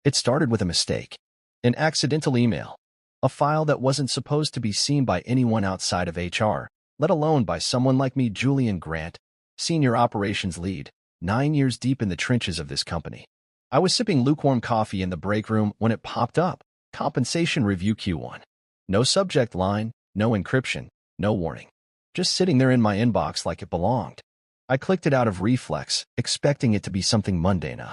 It started with a mistake. An accidental email. A file that wasn't supposed to be seen by anyone outside of HR, let alone by someone like me, Julian Grant, Senior Operations Lead, 9 years deep in the trenches of this company. I was sipping lukewarm coffee in the break room when it popped up. Compensation Review Q1. No subject line, no encryption, no warning. Just sitting there in my inbox like it belonged. I clicked it out of reflex, expecting it to be something mundane.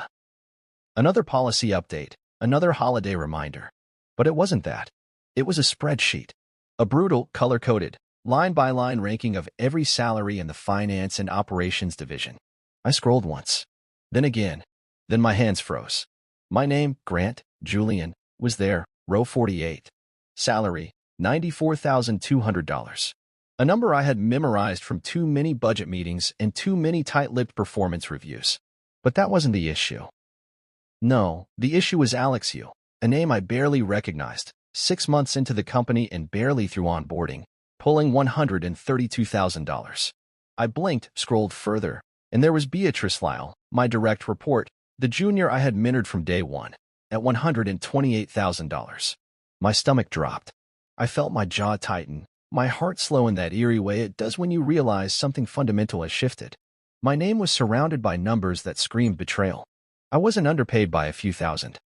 Another policy update, another holiday reminder. But it wasn't that. It was a spreadsheet. A brutal, color-coded, line-by-line ranking of every salary in the finance and operations division. I scrolled once. Then again. Then my hands froze. My name, Grant, Julian, was there, row 48. Salary, $94,200. A number I had memorized from too many budget meetings and too many tight-lipped performance reviews. But that wasn't the issue. No, the issue was Alex Yu, a name I barely recognized, 6 months into the company and barely through onboarding, pulling $132,000. I blinked, scrolled further, and there was Beatrice Lyle, my direct report, the junior I had mentored from day one, at $128,000. My stomach dropped. I felt my jaw tighten, my heart slow in that eerie way it does when you realize something fundamental has shifted. My name was surrounded by numbers that screamed betrayal. I wasn't underpaid by a few thousand.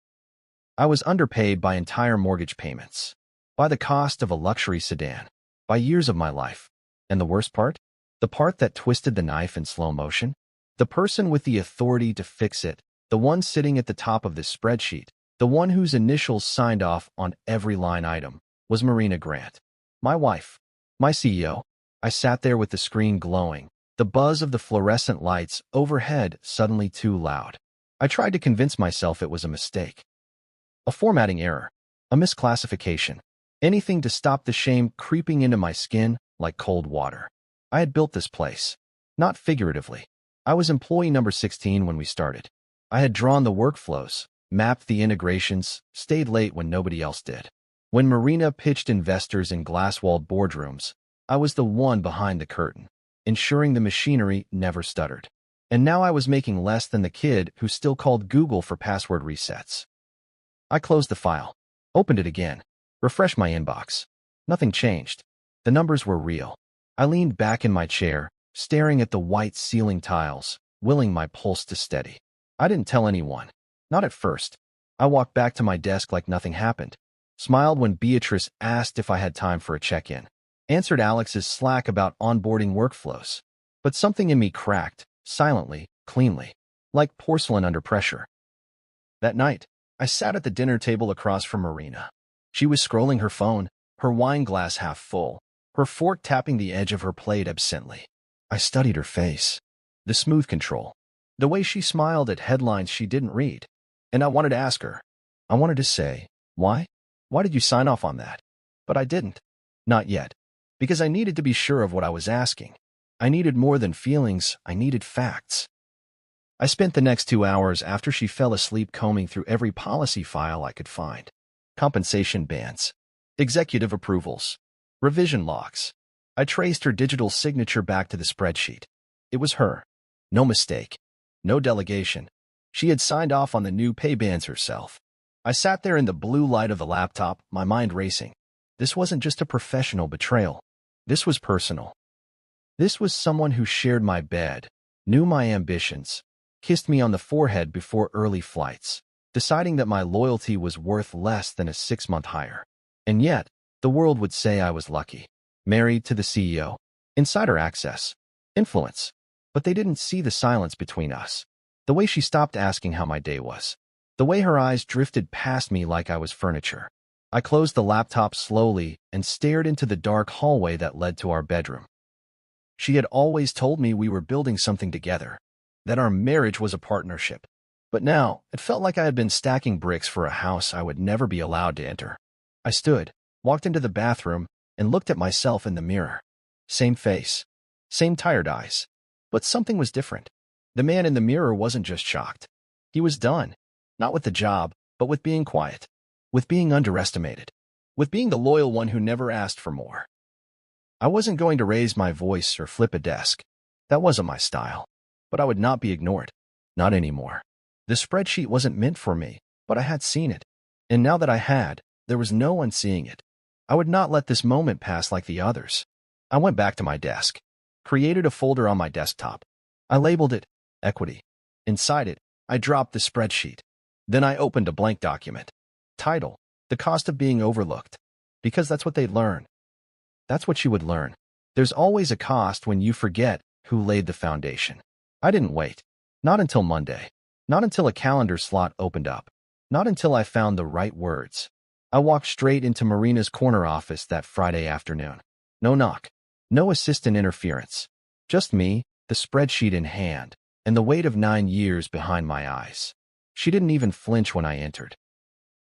I was underpaid by entire mortgage payments, by the cost of a luxury sedan, by years of my life. And the worst part? The part that twisted the knife in slow motion? The person with the authority to fix it, the one sitting at the top of this spreadsheet, the one whose initials signed off on every line item, was Marina Grant, my wife, my CEO. I sat there with the screen glowing, the buzz of the fluorescent lights overhead suddenly too loud. I tried to convince myself it was a mistake. A formatting error, a misclassification, anything to stop the shame creeping into my skin like cold water. I had built this place, not figuratively. I was employee number 16 when we started. I had drawn the workflows, mapped the integrations, stayed late when nobody else did. When Marina pitched investors in glass-walled boardrooms, I was the one behind the curtain, ensuring the machinery never stuttered. And now I was making less than the kid who still called Google for password resets. I closed the file, opened it again, refreshed my inbox. Nothing changed. The numbers were real. I leaned back in my chair, staring at the white ceiling tiles, willing my pulse to steady. I didn't tell anyone. Not at first. I walked back to my desk like nothing happened, smiled when Beatrice asked if I had time for a check-in, answered Alex's Slack about onboarding workflows. But something in me cracked, silently, cleanly, like porcelain under pressure. That night, I sat at the dinner table across from Marina. She was scrolling her phone, her wine glass half full, her fork tapping the edge of her plate absently. I studied her face, the smooth control, the way she smiled at headlines she didn't read. And I wanted to ask her. I wanted to say, why? Why did you sign off on that? But I didn't. Not yet. Because I needed to be sure of what I was asking. I needed more than feelings, I needed facts. I spent the next 2 hours after she fell asleep combing through every policy file I could find. Compensation bands, executive approvals, revision logs. I traced her digital signature back to the spreadsheet. It was her. No mistake. No delegation. She had signed off on the new pay bands herself. I sat there in the blue light of the laptop, my mind racing. This wasn't just a professional betrayal. This was personal. This was someone who shared my bed, knew my ambitions, kissed me on the forehead before early flights, deciding that my loyalty was worth less than a 6-month hire. And yet, the world would say I was lucky. Married to the CEO, insider access, influence. But they didn't see the silence between us. The way she stopped asking how my day was. The way her eyes drifted past me like I was furniture. I closed the laptop slowly and stared into the dark hallway that led to our bedroom. She had always told me we were building something together, that our marriage was a partnership. But now, it felt like I had been stacking bricks for a house I would never be allowed to enter. I stood, walked into the bathroom, and looked at myself in the mirror. Same face, same tired eyes. But something was different. The man in the mirror wasn't just shocked. He was done, not with the job, but with being quiet, with being underestimated, with being the loyal one who never asked for more. I wasn't going to raise my voice or flip a desk. That wasn't my style. But I would not be ignored. Not anymore. The spreadsheet wasn't meant for me. but I had seen it. And now that I had, there was no one seeing it. I would not let this moment pass like the others. I went back to my desk, created a folder on my desktop. I labeled it Equity. Inside it, I dropped the spreadsheet. Then I opened a blank document. Title: The Cost of Being Overlooked. Because that's what they'd learn. That's what you would learn. There's always a cost when you forget who laid the foundation. I didn't wait. Not until Monday. Not until a calendar slot opened up. Not until I found the right words. I walked straight into Marina's corner office that Friday afternoon. No knock. No assistant interference. Just me, the spreadsheet in hand, and the weight of 9 years behind my eyes. She didn't even flinch when I entered.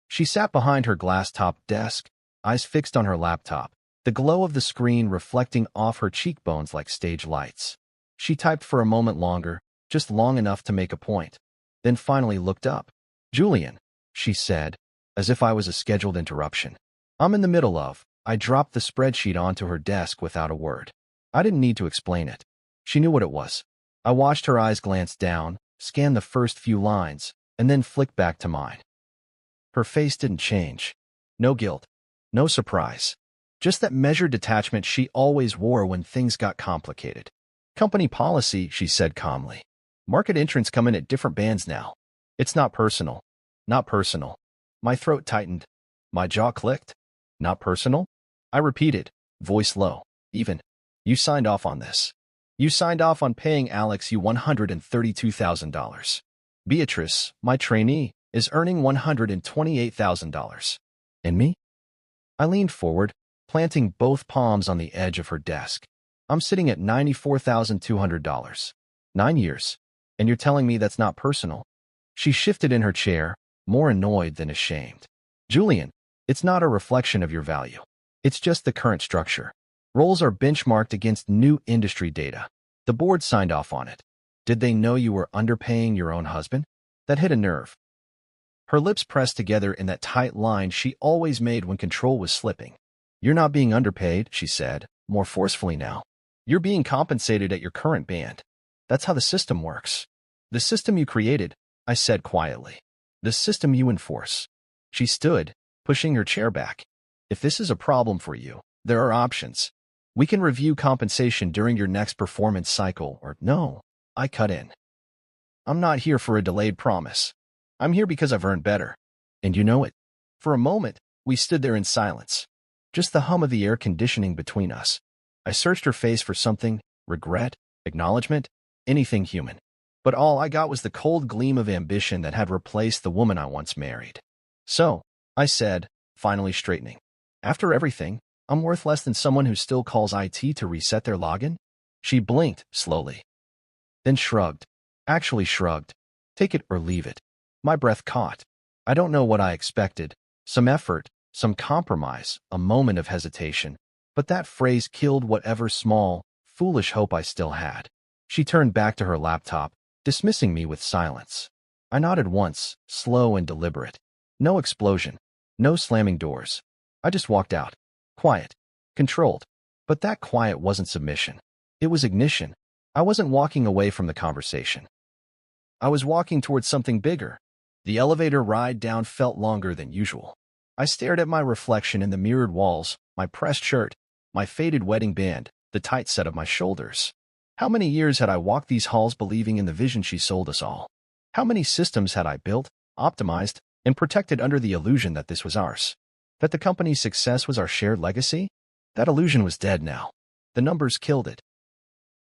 She sat behind her glass-topped desk, eyes fixed on her laptop, the glow of the screen reflecting off her cheekbones like stage lights. She typed for a moment longer, just long enough to make a point, then finally looked up. "Julian," she said, as if I was a scheduled interruption. "I'm in the middle of." I dropped the spreadsheet onto her desk without a word. I didn't need to explain it. She knew what it was. I watched her eyes glance down, scan the first few lines, and then flick back to mine. Her face didn't change. No guilt. No surprise. Just that measured detachment she always wore when things got complicated. "Company policy," she said calmly. "Market entrants come in at different bands now. It's not personal. Not personal." My throat tightened. My jaw clicked. "Not personal?" I repeated, voice low. "Even. You signed off on this. You signed off on paying Alex you $132,000. Beatrice, my trainee, is earning $128,000. And me?" I leaned forward, planting both palms on the edge of her desk. "I'm sitting at $94,200. 9 years. And you're telling me that's not personal?" She shifted in her chair, more annoyed than ashamed. "Julian, it's not a reflection of your value. It's just the current structure. Roles are benchmarked against new industry data. The board signed off on it. Did they know you were underpaying your own husband?" That hit a nerve. Her lips pressed together in that tight line she always made when control was slipping. "You're not being underpaid," she said, more forcefully now. "You're being compensated at your current band. That's how the system works." "The system you created," I said quietly. "The system you enforce." She stood, pushing her chair back. "If this is a problem for you, there are options. We can review compensation during your next performance cycle, or no." I cut in. "I'm not here for a delayed promise. I'm here because I've earned better. And you know it." For a moment, we stood there in silence. Just the hum of the air conditioning between us. I searched her face for something: regret, acknowledgement, anything human. But all I got was the cold gleam of ambition that had replaced the woman I once married. "So," I said, finally straightening, "after everything, I'm worth less than someone who still calls IT to reset their login?" She blinked slowly, then shrugged. Actually shrugged. Take it or leave it. My breath caught. I don't know what I expected. Some effort, some compromise, a moment of hesitation. But that phrase killed whatever small, foolish hope I still had. She turned back to her laptop, dismissing me with silence. I nodded once, slow and deliberate. No explosion. No slamming doors. I just walked out. Quiet. Controlled. But that quiet wasn't submission. It was ignition. I wasn't walking away from the conversation. I was walking towards something bigger. The elevator ride down felt longer than usual. I stared at my reflection in the mirrored walls, my pressed shirt, my faded wedding band, the tight set of my shoulders. How many years had I walked these halls believing in the vision she sold us all? How many systems had I built, optimized, and protected under the illusion that this was ours? That the company's success was our shared legacy? That illusion was dead now. The numbers killed it.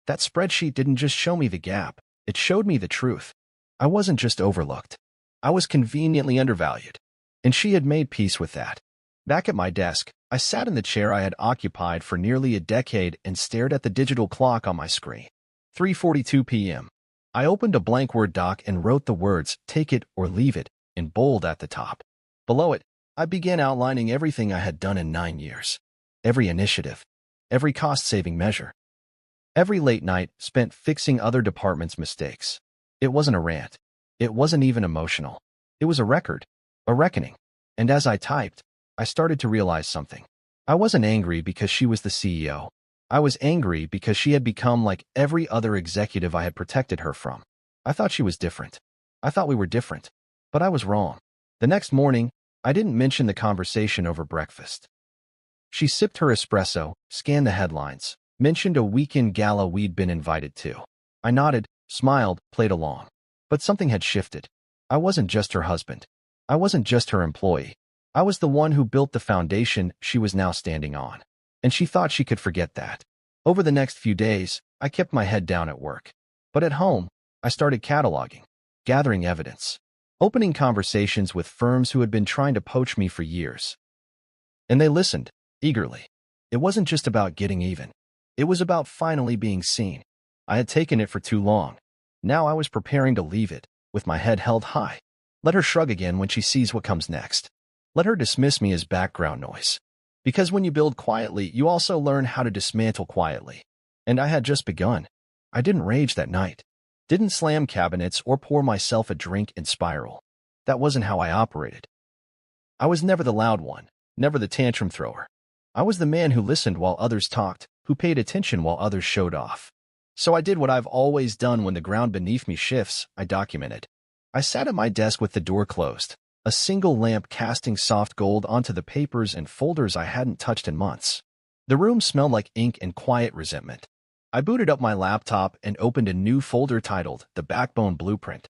That spreadsheet didn't just show me the gap, it showed me the truth. I wasn't just overlooked. I was conveniently undervalued. And she had made peace with that. Back at my desk, I sat in the chair I had occupied for nearly a decade and stared at the digital clock on my screen. 3:42 p.m. I opened a blank Word doc and wrote the words, "Take it or leave it," in bold at the top. Below it, I began outlining everything I had done in 9 years. Every initiative. Every cost-saving measure. Every late night spent fixing other departments' mistakes. It wasn't a rant. It wasn't even emotional. It was a record. A reckoning. And as I typed, I started to realize something. I wasn't angry because she was the CEO. I was angry because she had become like every other executive I had protected her from. I thought she was different. I thought we were different. But I was wrong. The next morning, I didn't mention the conversation over breakfast. She sipped her espresso, scanned the headlines, mentioned a weekend gala we'd been invited to. I nodded, smiled, played along. But something had shifted. I wasn't just her husband. I wasn't just her employee. I was the one who built the foundation she was now standing on. And she thought she could forget that. Over the next few days, I kept my head down at work. But at home, I started cataloging, gathering evidence, opening conversations with firms who had been trying to poach me for years. And they listened, eagerly. It wasn't just about getting even. It was about finally being seen. I had taken it for too long. Now I was preparing to leave it, with my head held high. Let her shrug again when she sees what comes next. Let her dismiss me as background noise. Because when you build quietly, you also learn how to dismantle quietly. And I had just begun. I didn't rage that night. Didn't slam cabinets or pour myself a drink and spiral. That wasn't how I operated. I was never the loud one, never the tantrum thrower. I was the man who listened while others talked, who paid attention while others showed off. So I did what I've always done when the ground beneath me shifts. I documented. I sat at my desk with the door closed, a single lamp casting soft gold onto the papers and folders I hadn't touched in months. The room smelled like ink and quiet resentment. I booted up my laptop and opened a new folder titled The Backbone Blueprint.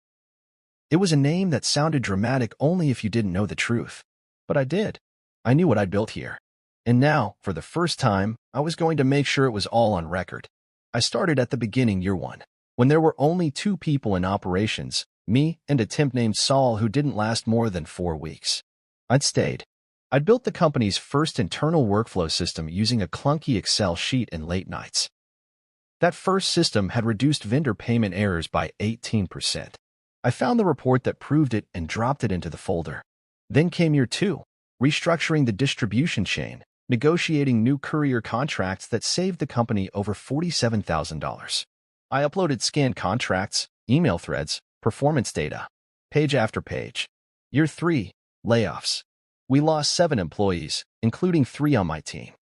It was a name that sounded dramatic only if you didn't know the truth. But I did. I knew what I'd built here. And now, for the first time, I was going to make sure it was all on record. I started at the beginning, year one, when there were only 2 people in operations, me and a temp named Saul who didn't last more than 4 weeks. I'd stayed. I'd built the company's first internal workflow system using a clunky Excel sheet and late nights. That first system had reduced vendor payment errors by 18%. I found the report that proved it and dropped it into the folder. Then came year 2, restructuring the distribution chain, negotiating new courier contracts that saved the company over $47,000. I uploaded scanned contracts, email threads, performance data, page after page. Year 3, layoffs. We lost 7 employees, including 3 on my team.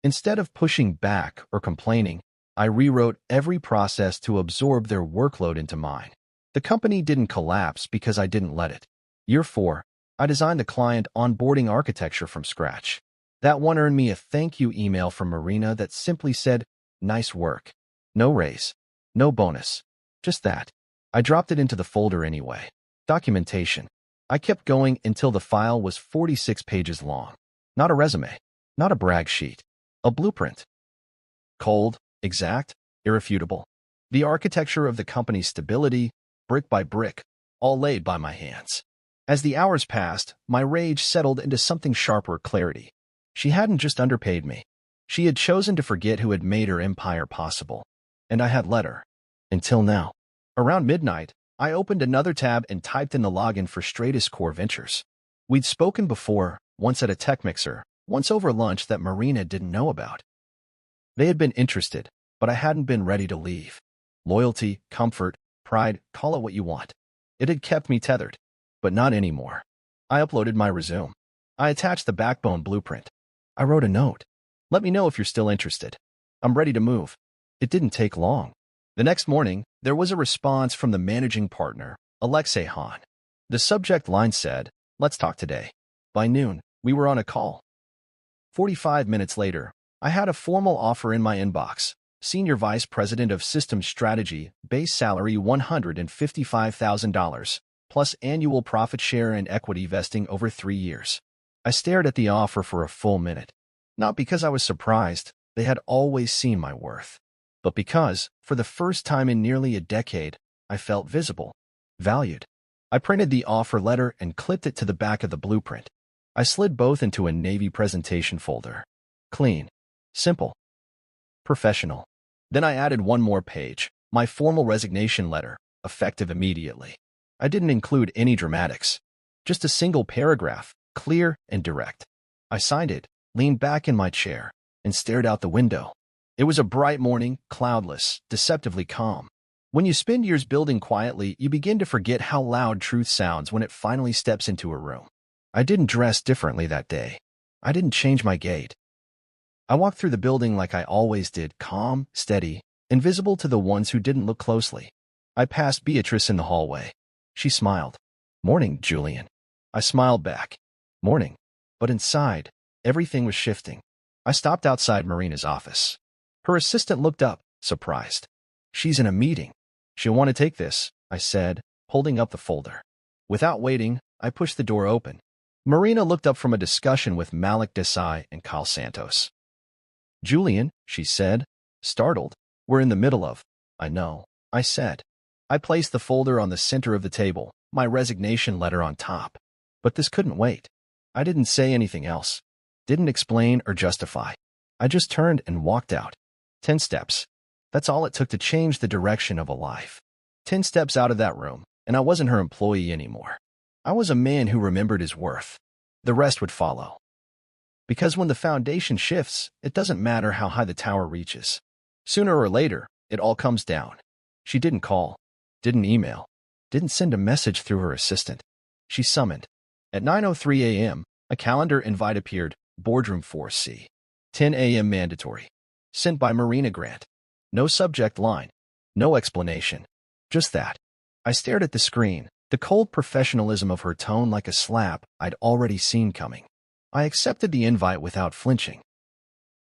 Instead of pushing back or complaining, I rewrote every process to absorb their workload into mine. The company didn't collapse because I didn't let it. Year 4, I designed the client onboarding architecture from scratch. That one earned me a thank you email from Marina that simply said, "Nice work." No raise, no bonus, just that. I dropped it into the folder anyway. Documentation. I kept going until the file was 46 pages long. Not a resume, not a brag sheet, a blueprint. Cold, exact, irrefutable. The architecture of the company's stability, brick by brick, all laid by my hands. As the hours passed, my rage settled into something sharper: clarity. She hadn't just underpaid me. She had chosen to forget who had made her empire possible. And I had let her. Until now. Around midnight, I opened another tab and typed in the login for Stratus Core Ventures. We'd spoken before, once at a tech mixer, once over lunch that Marina didn't know about. They had been interested, but I hadn't been ready to leave. Loyalty, comfort, pride, call it what you want. It had kept me tethered, but not anymore. I uploaded my resume. I attached the backbone blueprint. I wrote a note. Let me know if you're still interested. I'm ready to move. It didn't take long. The next morning, there was a response from the managing partner, Alexei Hahn. The subject line said, "Let's talk today." By noon, we were on a call. 45 minutes later, I had a formal offer in my inbox. Senior Vice President of Systems Strategy, base salary $155,000, plus annual profit share and equity vesting over 3 years. I stared at the offer for a full minute. Not because I was surprised, they had always seen my worth. But because, for the first time in nearly a decade, I felt visible, valued. I printed the offer letter and clipped it to the back of the blueprint. I slid both into a Navy presentation folder. Clean. Simple. Professional. Then I added one more page, my formal resignation letter, effective immediately. I didn't include any dramatics. Just a single paragraph, clear and direct. I signed it, leaned back in my chair, and stared out the window. It was a bright morning, cloudless, deceptively calm. When you spend years building quietly, you begin to forget how loud truth sounds when it finally steps into a room. I didn't dress differently that day. I didn't change my gait. I walked through the building like I always did, calm, steady, invisible to the ones who didn't look closely. I passed Beatrice in the hallway. She smiled. "Morning, Julian." I smiled back. Morning. But inside, everything was shifting. I stopped outside Marina's office. Her assistant looked up, surprised. She's in a meeting. She'll want to take this, I said, holding up the folder. Without waiting, I pushed the door open. Marina looked up from a discussion with Malik Desai and Kyle Santos. Julian, she said, startled. We're in the middle of. I know, I said. I placed the folder on the center of the table, my resignation letter on top. But this couldn't wait. I didn't say anything else. Didn't explain or justify. I just turned and walked out. 10 steps. That's all it took to change the direction of a life. 10 steps out of that room, and I wasn't her employee anymore. I was a man who remembered his worth. The rest would follow. Because when the foundation shifts, it doesn't matter how high the tower reaches. Sooner or later, it all comes down. She didn't call, didn't email, didn't send a message through her assistant. She summoned. At 9:03 a.m., a calendar invite appeared, Boardroom 4C. 10 a.m. mandatory. Sent by Marina Grant. No subject line. No explanation. Just that. I stared at the screen, the cold professionalism of her tone like a slap I'd already seen coming. I accepted the invite without flinching.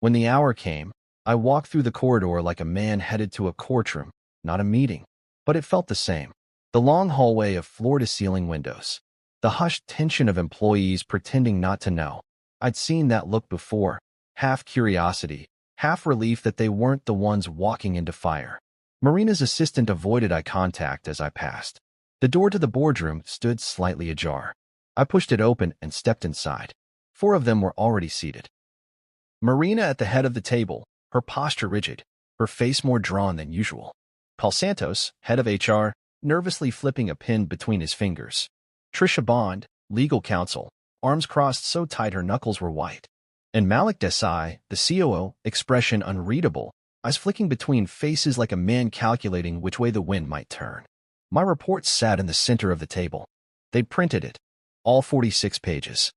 When the hour came, I walked through the corridor like a man headed to a courtroom, not a meeting. But it felt the same. The long hallway of floor-to-ceiling windows. The hushed tension of employees pretending not to know. I'd seen that look before, half curiosity, half relief that they weren't the ones walking into fire. Marina's assistant avoided eye contact as I passed. The door to the boardroom stood slightly ajar. I pushed it open and stepped inside. 4 of them were already seated. Marina at the head of the table, her posture rigid, her face more drawn than usual. Paul Santos, head of HR, nervously flipping a pen between his fingers. Trisha Bond, legal counsel, arms crossed so tight her knuckles were white. And Malik Desai, the COO, expression unreadable, eyes flicking between faces like a man calculating which way the wind might turn. My report sat in the center of the table. They'd printed it, all 46 pages.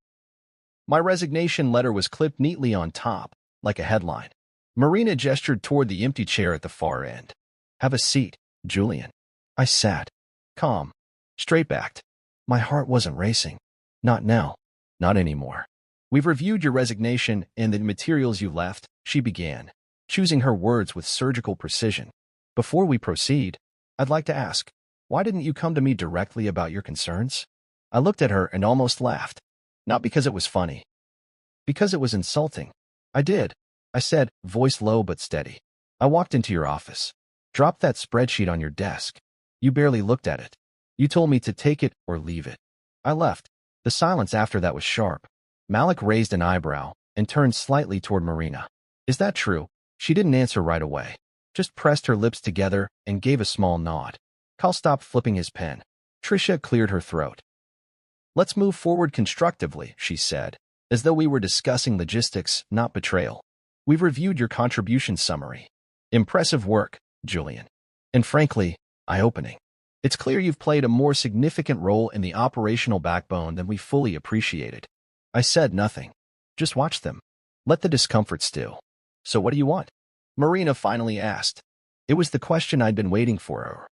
My resignation letter was clipped neatly on top, like a headline. Marina gestured toward the empty chair at the far end. Have a seat, Julian. I sat, calm, straight-backed. My heart wasn't racing. Not now. Not anymore. We've reviewed your resignation and the materials you left, she began, choosing her words with surgical precision. Before we proceed, I'd like to ask, why didn't you come to me directly about your concerns? I looked at her and almost laughed. Not because it was funny. Because it was insulting. I did, I said, voice low but steady. I walked into your office. Dropped that spreadsheet on your desk. You barely looked at it. You told me to take it or leave it. I left. The silence after that was sharp. Malik raised an eyebrow and turned slightly toward Marina. Is that true? She didn't answer right away. Just pressed her lips together and gave a small nod. Kyle stopped flipping his pen. Trisha cleared her throat. Let's move forward constructively, she said, as though we were discussing logistics, not betrayal. We've reviewed your contribution summary. Impressive work, Julian. And frankly, eye-opening. It's clear you've played a more significant role in the operational backbone than we fully appreciated. I said nothing. Just watch them. Let the discomfort stew. So what do you want? Marina finally asked. It was the question I'd been waiting for her.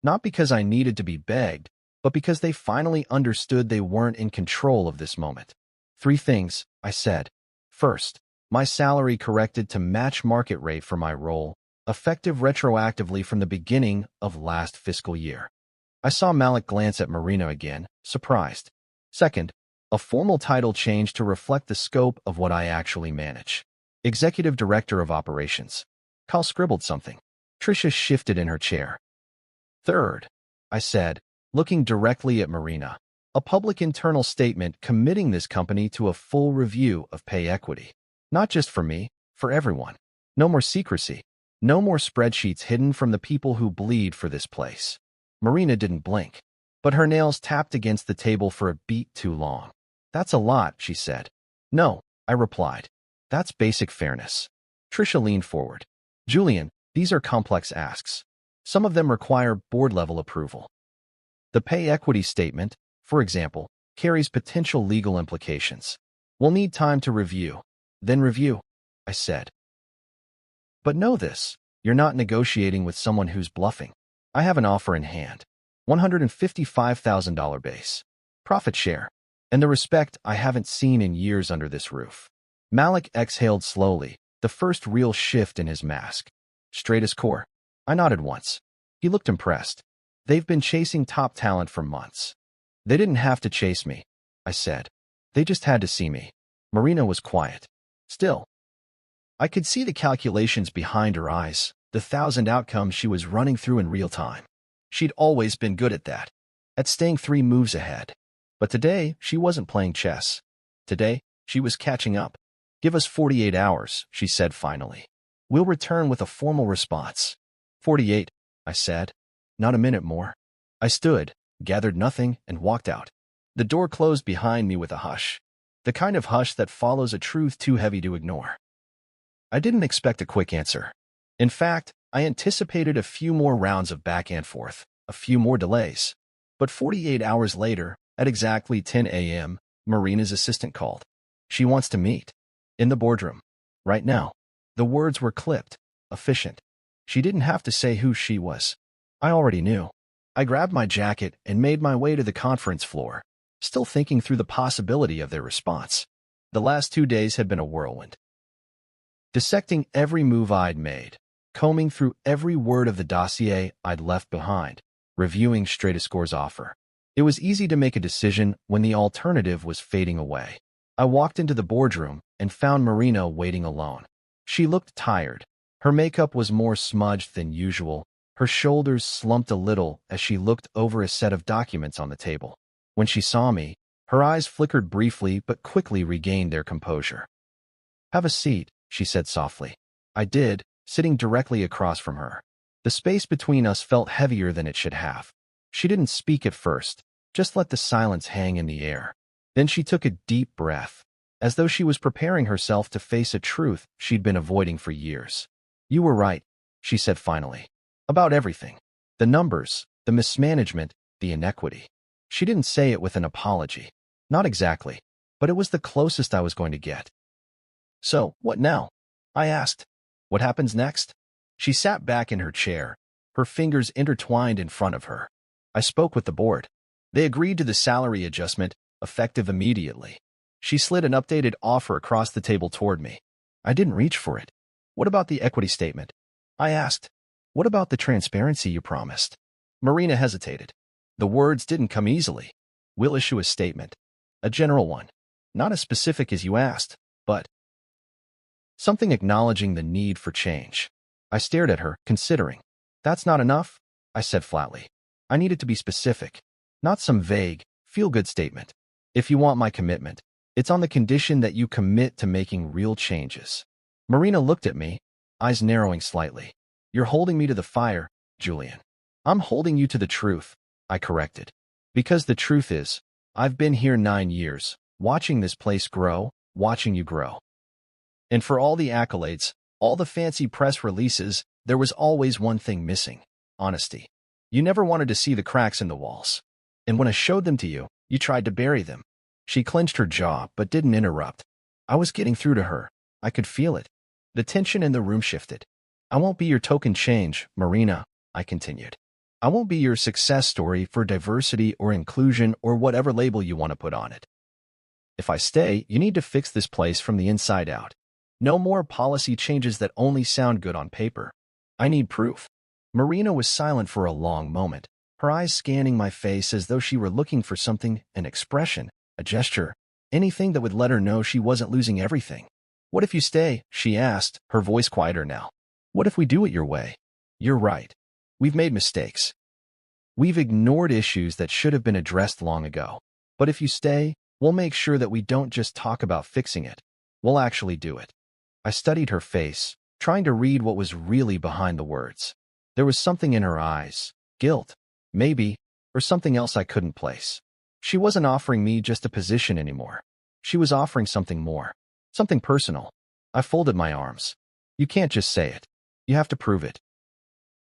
Not because I needed to be begged, but because they finally understood they weren't in control of this moment. 3 things, I said. First, my salary corrected to match market rate for my role, effective retroactively from the beginning of last fiscal year. I saw Malik glance at Marina again, surprised. Second, a formal title change to reflect the scope of what I actually manage. Executive Director of Operations. Kyle scribbled something. Trisha shifted in her chair. Third, I said, looking directly at Marina, a public internal statement committing this company to a full review of pay equity. Not just for me, for everyone. No more secrecy. No more spreadsheets hidden from the people who bleed for this place. Marina didn't blink, but her nails tapped against the table for a beat too long. That's a lot, she said. No, I replied. That's basic fairness. Trisha leaned forward. Julian, these are complex asks. Some of them require board-level approval. The pay equity statement, for example, carries potential legal implications. We'll need time to review. Then review, I said. But know this, you're not negotiating with someone who's bluffing. I have an offer in hand. $155,000 base. Profit share. and the respect I haven't seen in years under this roof. Malik exhaled slowly, the first real shift in his mask. Straight as core. I nodded once. He looked impressed. They've been chasing top talent for months. They didn't have to chase me, I said. They just had to see me. Marina was quiet. Still. I could see the calculations behind her eyes, the 1,000 outcomes she was running through in real time. She'd always been good at that, at staying 3 moves ahead. But today, she wasn't playing chess. Today, she was catching up. Give us 48 hours, she said finally. We'll return with a formal response. 48, I said. Not a minute more. I stood, gathered nothing, and walked out. The door closed behind me with a hush. The kind of hush that follows a truth too heavy to ignore. I didn't expect a quick answer. In fact, I anticipated a few more rounds of back and forth, a few more delays. But 48 hours later, at exactly 10 a.m., Marina's assistant called. She wants to meet. In the boardroom. Right now. The words were clipped, efficient. She didn't have to say who she was. I already knew. I grabbed my jacket and made my way to the conference floor, still thinking through the possibility of their response. The last 2 days had been a whirlwind. Dissecting every move I'd made, combing through every word of the dossier I'd left behind, reviewing Stratascore's offer. It was easy to make a decision when the alternative was fading away. I walked into the boardroom and found Marina waiting alone. She looked tired. Her makeup was more smudged than usual. Her shoulders slumped a little as she looked over a set of documents on the table. When she saw me, her eyes flickered briefly but quickly regained their composure. Have a seat, she said softly. I did, sitting directly across from her. The space between us felt heavier than it should have. She didn't speak at first, just let the silence hang in the air. Then she took a deep breath, as though she was preparing herself to face a truth she'd been avoiding for years. You were right, she said finally. About everything. The numbers, the mismanagement, the inequity. She didn't say it with an apology. Not exactly, but it was the closest I was going to get. So, what now? I asked. What happens next? She sat back in her chair, her fingers intertwined in front of her. I spoke with the board. They agreed to the salary adjustment, effective immediately. She slid an updated offer across the table toward me. I didn't reach for it. What about the equity statement? I asked. What about the transparency you promised? Marina hesitated. The words didn't come easily. We'll issue a statement. A general one. Not as specific as you asked, but something acknowledging the need for change. I stared at her, considering. That's not enough, I said flatly. I need it to be specific, not some vague, feel-good statement. If you want my commitment, it's on the condition that you commit to making real changes. Marina looked at me, eyes narrowing slightly. You're holding me to the fire, Julian. I'm holding you to the truth, I corrected. Because the truth is, I've been here 9 years, watching this place grow, watching you grow. And for all the accolades, all the fancy press releases, there was always one thing missing: honesty. You never wanted to see the cracks in the walls. And when I showed them to you, you tried to bury them. She clenched her jaw, but didn't interrupt. I was getting through to her. I could feel it. The tension in the room shifted. I won't be your token change, Marina, I continued. I won't be your success story for diversity or inclusion or whatever label you want to put on it. If I stay, you need to fix this place from the inside out. No more policy changes that only sound good on paper. I need proof. Marina was silent for a long moment, her eyes scanning my face as though she were looking for something, an expression, a gesture, anything that would let her know she wasn't losing everything. What if you stay? She asked, her voice quieter now. What if we do it your way? You're right. We've made mistakes. We've ignored issues that should have been addressed long ago. But if you stay, we'll make sure that we don't just talk about fixing it. We'll actually do it. I studied her face, trying to read what was really behind the words. There was something in her eyes, guilt, maybe, or something else I couldn't place. She wasn't offering me just a position anymore. She was offering something more, something personal. I folded my arms. You can't just say it. You have to prove it.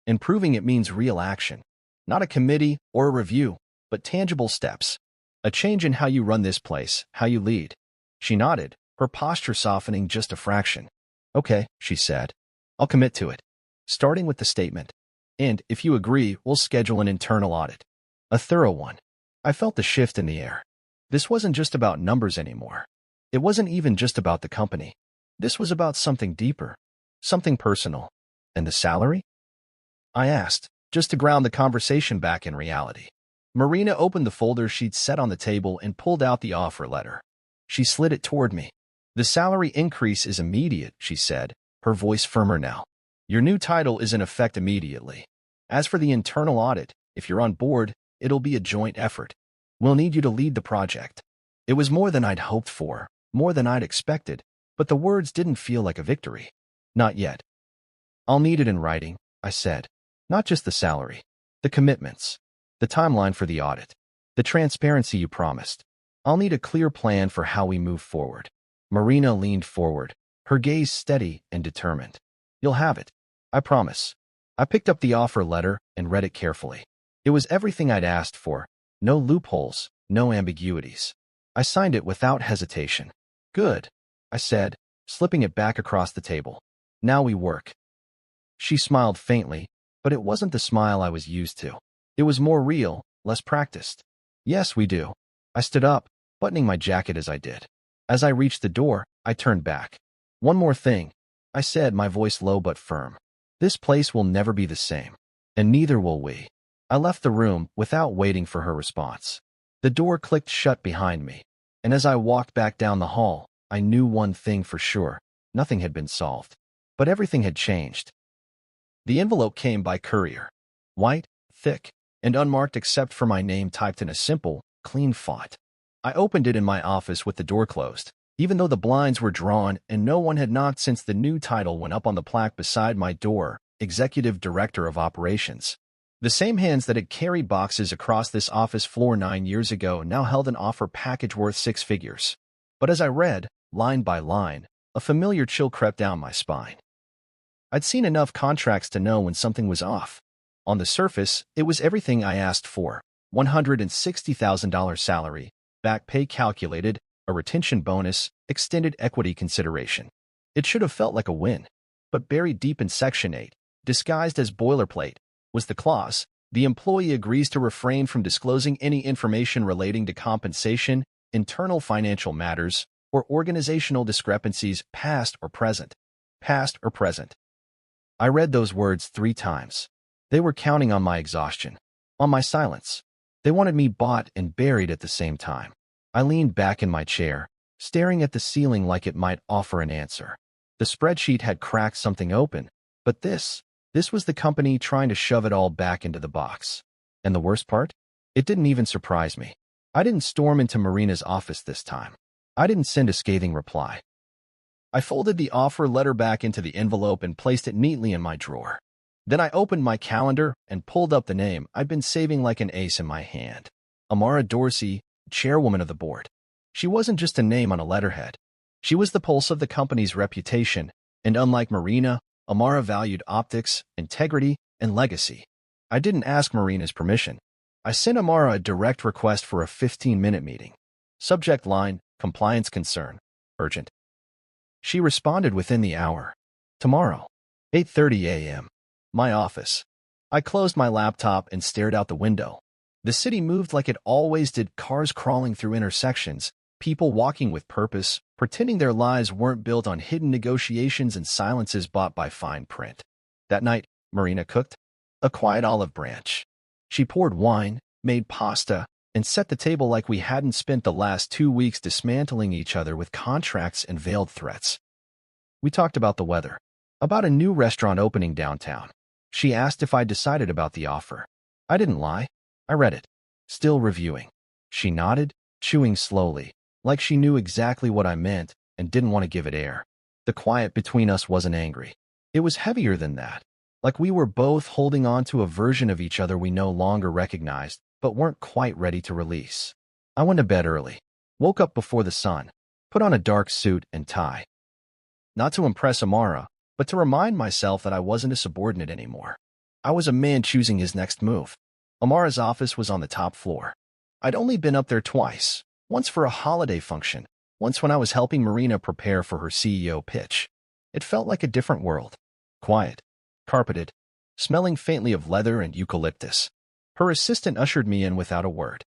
And proving it means real action. Not a committee or a review, but tangible steps. A change in how you run this place, how you lead. She nodded, her posture softening just a fraction. Okay, she said. I'll commit to it. Starting with the statement. And, if you agree, we'll schedule an internal audit. A thorough one. I felt the shift in the air. This wasn't just about numbers anymore. It wasn't even just about the company. This was about something deeper, something personal. And the salary? I asked, just to ground the conversation back in reality. Marina opened the folder she'd set on the table and pulled out the offer letter. She slid it toward me. The salary increase is immediate, she said, her voice firmer now. Your new title is in effect immediately. As for the internal audit, if you're on board, it'll be a joint effort. We'll need you to lead the project. It was more than I'd hoped for, more than I'd expected, but the words didn't feel like a victory. Not yet. I'll need it in writing, I said. Not just the salary, the commitments, the timeline for the audit, the transparency you promised. I'll need a clear plan for how we move forward. Marina leaned forward, her gaze steady and determined. You'll have it. I promise. I picked up the offer letter and read it carefully. It was everything I'd asked for. No loopholes, no ambiguities. I signed it without hesitation. Good, I said, slipping it back across the table. Now we work. She smiled faintly, but it wasn't the smile I was used to. It was more real, less practiced. Yes, we do. I stood up, buttoning my jacket as I did. As I reached the door, I turned back. One more thing, I said, my voice low but firm. This place will never be the same, and neither will we. I left the room without waiting for her response. The door clicked shut behind me, and as I walked back down the hall, I knew one thing for sure. Nothing had been solved, but everything had changed. The envelope came by courier. White, thick, and unmarked except for my name typed in a simple, clean font. I opened it in my office with the door closed, even though the blinds were drawn and no one had knocked since the new title went up on the plaque beside my door, Executive Director of Operations. The same hands that had carried boxes across this office floor 9 years ago now held an offer package worth 6 figures. But as I read, line by line, a familiar chill crept down my spine. I'd seen enough contracts to know when something was off. On the surface, it was everything I asked for. $160,000 salary, back pay calculated, a retention bonus, extended equity consideration. It should have felt like a win. But buried deep in Section 8, disguised as boilerplate, was the clause, the employee agrees to refrain from disclosing any information relating to compensation, internal financial matters, or organizational discrepancies past or present. Past or present. I read those words 3 times. They were counting on my exhaustion, on my silence. They wanted me bought and buried at the same time. I leaned back in my chair, staring at the ceiling like it might offer an answer. The spreadsheet had cracked something open, but this was the company trying to shove it all back into the box. And the worst part? It didn't even surprise me. I didn't storm into Marina's office this time. I didn't send a scathing reply. I folded the offer letter back into the envelope and placed it neatly in my drawer. Then I opened my calendar and pulled up the name I'd been saving like an ace in my hand. Amara Dorsey, chairwoman of the board. She wasn't just a name on a letterhead. She was the pulse of the company's reputation, and unlike Marina, Amara valued optics, integrity, and legacy. I didn't ask Marina's permission. I sent Amara a direct request for a 15-minute meeting. Subject line, compliance concern, urgent. She responded within the hour. Tomorrow, 8:30 a.m. My office. I closed my laptop and stared out the window. The city moved like it always did, cars crawling through intersections, people walking with purpose, pretending their lives weren't built on hidden negotiations and silences bought by fine print. That night, Marina cooked a quiet olive branch. She poured wine, made pasta, and set the table like we hadn't spent the last 2 weeks dismantling each other with contracts and veiled threats. We talked about the weather, about a new restaurant opening downtown. She asked if I'd decided about the offer. I didn't lie. I read it, still reviewing. She nodded, chewing slowly, like she knew exactly what I meant and didn't want to give it air. The quiet between us wasn't angry. It was heavier than that, like we were both holding on to a version of each other we no longer recognized, but weren't quite ready to release. I went to bed early, woke up before the sun, put on a dark suit and tie. Not to impress Amara, but to remind myself that I wasn't a subordinate anymore. I was a man choosing his next move. Amara's office was on the top floor. I'd only been up there twice, once for a holiday function, once when I was helping Marina prepare for her CEO pitch. It felt like a different world. Quiet, carpeted, smelling faintly of leather and eucalyptus. Her assistant ushered me in without a word.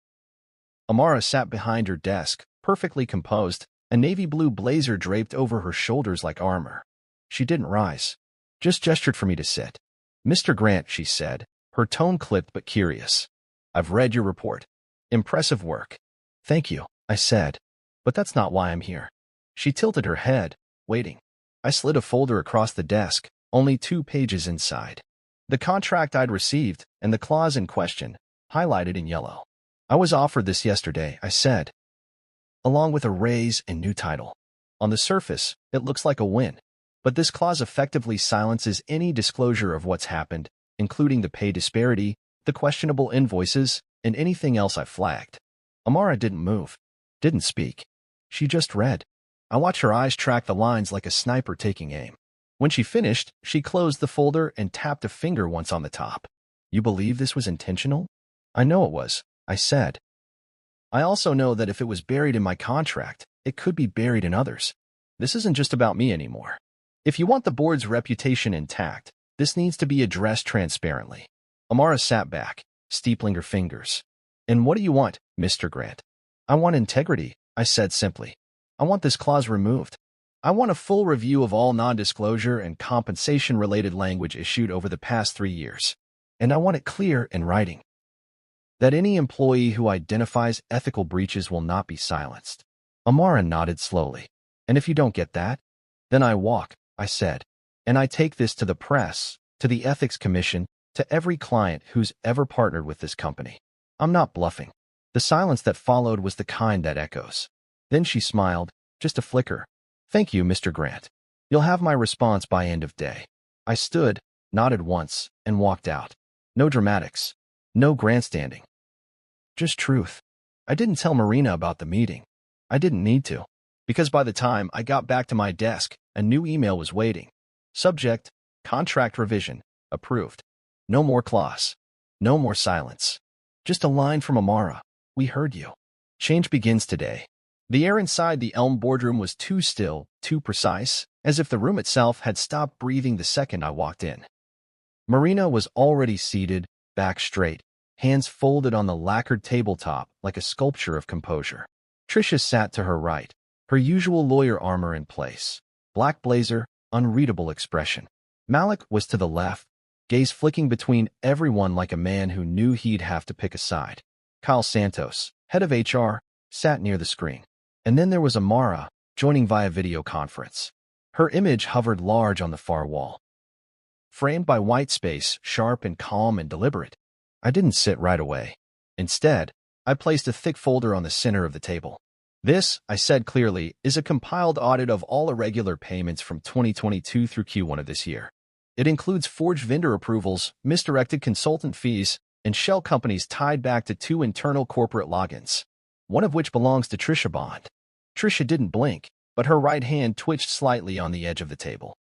Amara sat behind her desk, perfectly composed, a navy blue blazer draped over her shoulders like armor. She didn't rise, just gestured for me to sit. "Mr. Grant," she said, her tone clipped but curious. "I've read your report. Impressive work." "Thank you," I said. "But that's not why I'm here." She tilted her head, waiting. I slid a folder across the desk, only 2 pages inside. The contract I'd received, and the clause in question, highlighted in yellow. "I was offered this yesterday," I said, "along with a raise and new title. On the surface, it looks like a win. But this clause effectively silences any disclosure of what's happened, including the pay disparity, the questionable invoices, and anything else I flagged." Amara didn't move, didn't speak. She just read. I watched her eyes track the lines like a sniper taking aim. When she finished, she closed the folder and tapped a finger once on the top. "You believe this was intentional?" "I know it was," I said. "I also know that if it was buried in my contract, it could be buried in others. This isn't just about me anymore. If you want the board's reputation intact, this needs to be addressed transparently." Amara sat back, steepling her fingers. "And what do you want, Mr. Grant?" "I want integrity," I said simply. "I want this clause removed. I want a full review of all non-disclosure and compensation-related language issued over the past 3 years. And I want it clear in writing that any employee who identifies ethical breaches will not be silenced." Amara nodded slowly. "And if you don't get that, then I walk," I said. "And I take this to the press, to the Ethics Commission, to every client who's ever partnered with this company. I'm not bluffing." The silence that followed was the kind that echoes. Then she smiled, just a flicker. "Thank you, Mr. Grant. You'll have my response by end of day." I stood, nodded once, and walked out. No dramatics. No grandstanding. Just truth. I didn't tell Marina about the meeting. I didn't need to. Because by the time I got back to my desk, a new email was waiting. Subject: contract revision. Approved. No more clause. No more silence. Just a line from Amara. "We heard you. Change begins today." The air inside the Elm boardroom was too still, too precise, as if the room itself had stopped breathing the second I walked in. Marina was already seated, back straight, hands folded on the lacquered tabletop like a sculpture of composure. Tricia sat to her right, her usual lawyer armor in place. Black blazer, unreadable expression. Malik was to the left, gaze flicking between everyone like a man who knew he'd have to pick a side. Kyle Santos, head of HR, sat near the screen. And then there was Amara, joining via video conference. Her image hovered large on the far wall, framed by white space, sharp and calm and deliberate. I didn't sit right away. Instead, I placed a thick folder on the center of the table. "This," I said clearly, "is a compiled audit of all irregular payments from 2022 through Q1 of this year. It includes forged vendor approvals, misdirected consultant fees, and shell companies tied back to 2 internal corporate logins, one of which belongs to Tricia Bond." Tricia didn't blink, but her right hand twitched slightly on the edge of the table.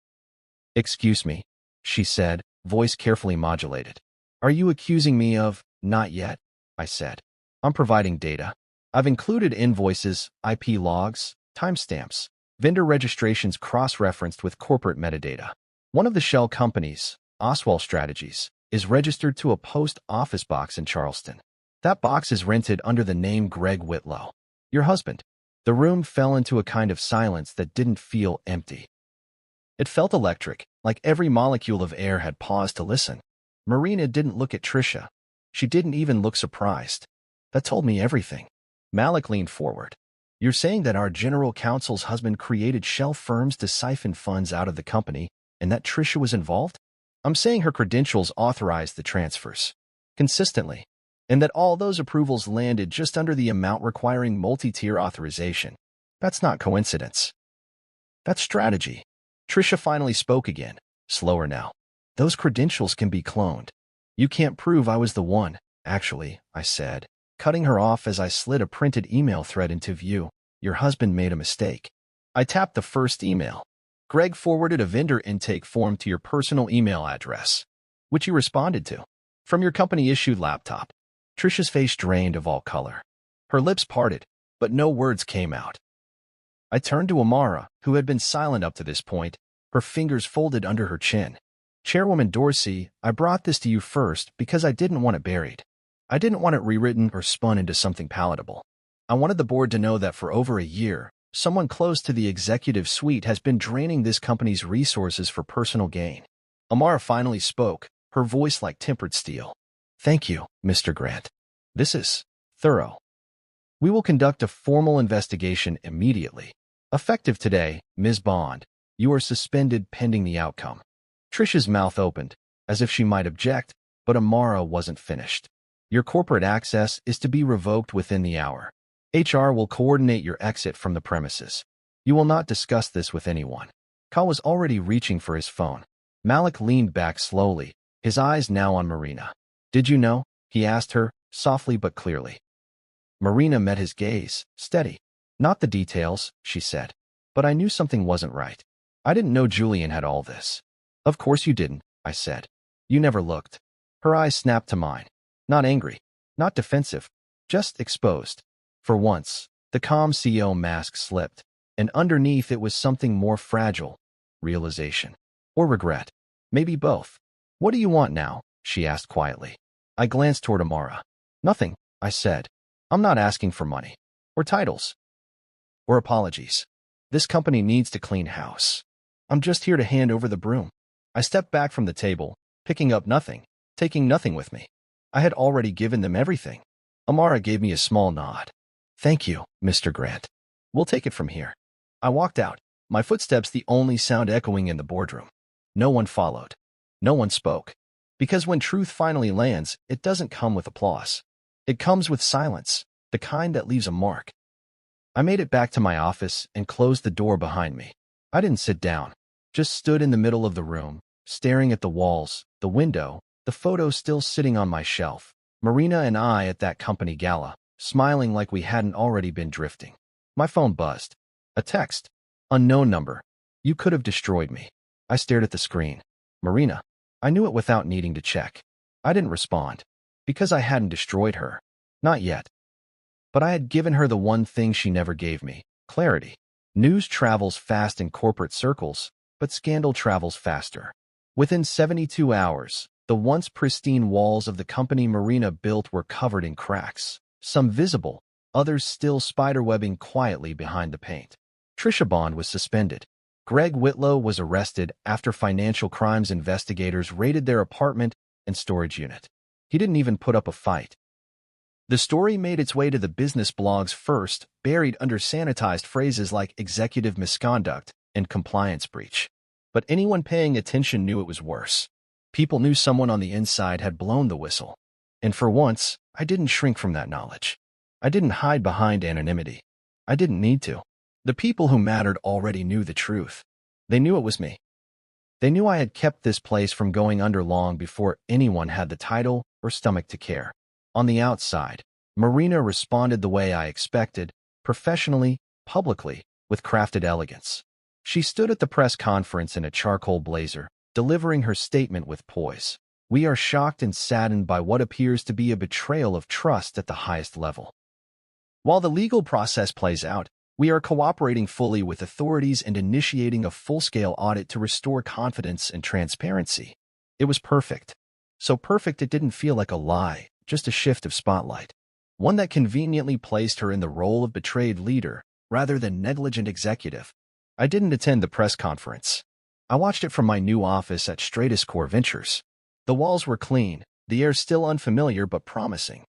"Excuse me," she said, voice carefully modulated. "Are you accusing me of—" "Not yet," I said. "I'm providing data. I've included invoices, IP logs, timestamps, vendor registrations cross-referenced with corporate metadata. One of the shell companies, Oswald Strategies, is registered to a post office box in Charleston. That box is rented under the name Greg Whitlow, your husband." The room fell into a kind of silence that didn't feel empty. It felt electric, like every molecule of air had paused to listen. Marina didn't look at Tricia. She didn't even look surprised. That told me everything. Malik leaned forward. "You're saying that our general counsel's husband created shell firms to siphon funds out of the company, and that Tricia was involved?" "I'm saying her credentials authorized the transfers. Consistently. And that all those approvals landed just under the amount requiring multi-tier authorization. That's not coincidence. That's strategy." Tricia finally spoke again, slower now. "Those credentials can be cloned. You can't prove I was the one, actually," I said, cutting her off as I slid a printed email thread into view. "Your husband made a mistake." I tapped the first email. "Greg forwarded a vendor intake form to your personal email address, which you responded to, from your company-issued laptop." Tricia's face drained of all color. Her lips parted, but no words came out. I turned to Amara, who had been silent up to this point, her fingers folded under her chin. "Chairwoman Dorsey, I brought this to you first because I didn't want it buried. I didn't want it rewritten or spun into something palatable. I wanted the board to know that for over a year, someone close to the executive suite has been draining this company's resources for personal gain. Amara finally spoke, her voice like tempered steel. Thank you, Mr. Grant. This is thorough. We will conduct a formal investigation immediately. Effective today, Ms. Bond. You are suspended pending the outcome. Trish's mouth opened, as if she might object, but Amara wasn't finished. Your corporate access is to be revoked within the hour. HR will coordinate your exit from the premises. You will not discuss this with anyone. Kyle was already reaching for his phone. Malik leaned back slowly, his eyes now on Marina. Did you know? He asked her, softly but clearly. Marina met his gaze, steady. Not the details, she said. But I knew something wasn't right. I didn't know Julian had all this. Of course you didn't, I said. You never looked. Her eyes snapped to mine. Not angry, not defensive, just exposed. For once, the calm CEO mask slipped, and underneath it was something more fragile. Realization. Or regret. Maybe both. What do you want now? She asked quietly. I glanced toward Amara. Nothing, I said. I'm not asking for money. Or titles. Or apologies. This company needs to clean house. I'm just here to hand over the broom. I stepped back from the table, picking up nothing, taking nothing with me. I had already given them everything. Amara gave me a small nod. Thank you, Mr. Grant. We'll take it from here. I walked out, my footsteps the only sound echoing in the boardroom. No one followed. No one spoke. Because when truth finally lands, it doesn't come with applause. It comes with silence, the kind that leaves a mark. I made it back to my office and closed the door behind me. I didn't sit down, just stood in the middle of the room, staring at the walls, the window, the photos still sitting on my shelf. Marina and I at that company gala, smiling like we hadn't already been drifting. My phone buzzed. A text. Unknown number. You could have destroyed me. I stared at the screen. Marina. I knew it without needing to check. I didn't respond. Because I hadn't destroyed her. Not yet. But I had given her the one thing she never gave me. Clarity. News travels fast in corporate circles, but scandal travels faster. Within 72 hours, the once pristine walls of the company Marina built were covered in cracks. Some visible, others still spiderwebbing quietly behind the paint. Trisha Bond was suspended. Greg Whitlow was arrested after financial crimes investigators raided their apartment and storage unit. He didn't even put up a fight. The story made its way to the business blogs first, buried under sanitized phrases like executive misconduct and compliance breach. But anyone paying attention knew it was worse. People knew someone on the inside had blown the whistle. And for once, I didn't shrink from that knowledge. I didn't hide behind anonymity. I didn't need to. The people who mattered already knew the truth. They knew it was me. They knew I had kept this place from going under long before anyone had the title or stomach to care. On the outside, Marina responded the way I expected, professionally, publicly, with crafted elegance. She stood at the press conference in a charcoal blazer, delivering her statement with poise. We are shocked and saddened by what appears to be a betrayal of trust at the highest level. While the legal process plays out, we are cooperating fully with authorities and initiating a full-scale audit to restore confidence and transparency. It was perfect. So perfect it didn't feel like a lie, just a shift of spotlight. One that conveniently placed her in the role of betrayed leader, rather than negligent executive. I didn't attend the press conference. I watched it from my new office at Stratus Core Ventures. The walls were clean, the air still unfamiliar but promising.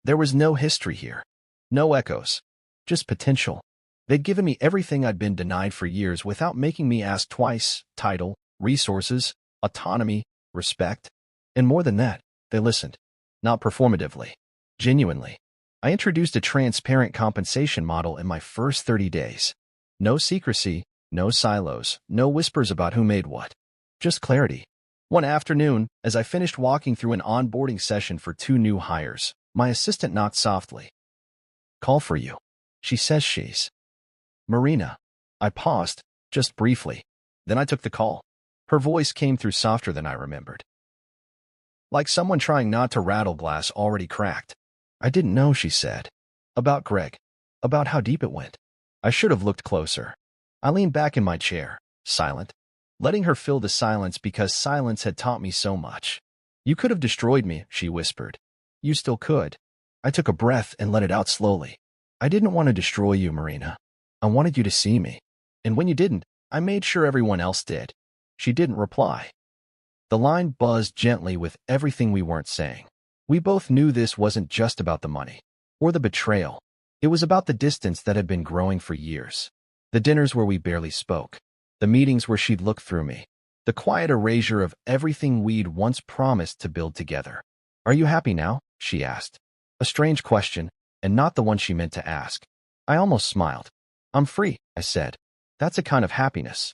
There was no history here. No echoes. Just potential. They'd given me everything I'd been denied for years without making me ask twice: title, resources, autonomy, respect. And more than that, they listened. Not performatively. Genuinely. I introduced a transparent compensation model in my first 30 days. No secrecy, no silos, no whispers about who made what. Just clarity. One afternoon, as I finished walking through an onboarding session for 2 new hires, my assistant knocked softly. Call for you. She says she's Marina. I paused, just briefly. Then I took the call. Her voice came through softer than I remembered. Like someone trying not to rattle glass already cracked. I didn't know, she said. About Greg. About how deep it went. I should have looked closer. I leaned back in my chair, silent, letting her fill the silence because silence had taught me so much. You could have destroyed me, she whispered. You still could. I took a breath and let it out slowly. I didn't want to destroy you, Marina. I wanted you to see me. And when you didn't, I made sure everyone else did. She didn't reply. The line buzzed gently with everything we weren't saying. We both knew this wasn't just about the money or the betrayal. It was about the distance that had been growing for years. The dinners where we barely spoke. The meetings where she'd look through me. The quiet erasure of everything we'd once promised to build together. Are you happy now? She asked. A strange question, and not the one she meant to ask. I almost smiled. I'm free, I said. That's a kind of happiness.